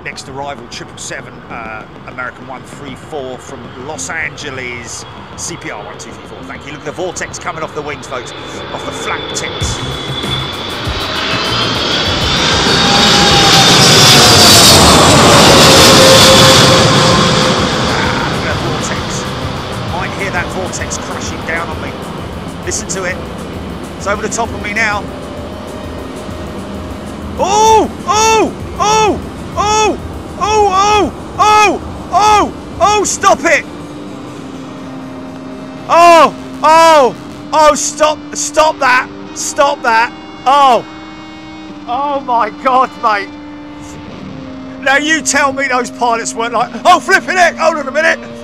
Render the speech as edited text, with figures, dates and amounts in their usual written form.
next arrival 777 American 134 from Los Angeles, CPR 1234. Thank you. Look at the Vortex coming off the wings, folks, off the flap tips. Hear that vortex crashing down on me. Listen to it. It's over the top of me now. Oh! Oh! Oh! Oh! Oh! Oh! Oh! Oh! Stop it! Oh! Oh! Oh! Stop! Stop that! Stop that! Oh! Oh my God, mate! Now you tell me those pilots weren't like, oh, flipping it! Hold on a minute!